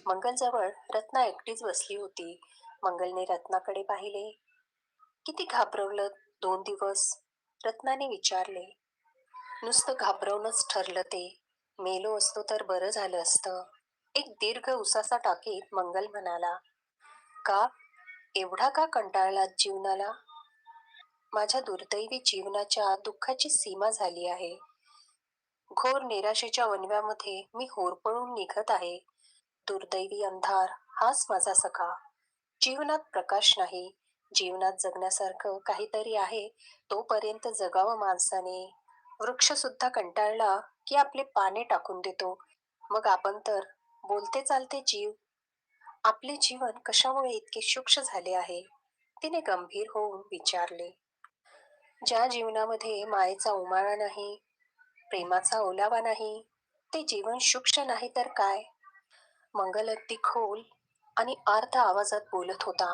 मंगलजवळ रत्ना एकटीच बसली होती. मंगलने रत्नाकडे पाहिले. किती घाबरवलं 2 दिवस? रत्नाने विचारले. नुसतं घाबरवूनच ठरलं ते. मेलो असतो तर बरं झालं असतं. एक दीर्घ उसासा टाकीत मंगल म्हणाला. का? एवढा का कंटाळलात जीवनाला? माझ्या दुर्दैवी जीवनाच्या दुःखाची सीमा झाली आहे. घोर निराशेच्या वणव्यामध्ये मी होरपळून निघत आहे. दुर्दैवी अंधार हाच माझा सखा. जीवनात प्रकाश नाही. जीवनात जगण्यासारखं काहीतरी आहे तोपर्यंत जगावं माणसाने. वृक्ष सुद्धा कंटाळला की आपले पाने टाकून देतो. मग आपण तर बोलते चालते जीव. आपले जीवन कशामुळे इतके सूक्ष्म झाले आहे? तिने गंभीर होऊन विचारले. ज्या जीवनामध्ये मायेचा उमाळा नाही, प्रेमाचा ओलावा नाही, ते जीवन सूक्ष्म नाही तर काय? मंगल अगदी खोल आणि अर्ध आवाजात बोलत होता.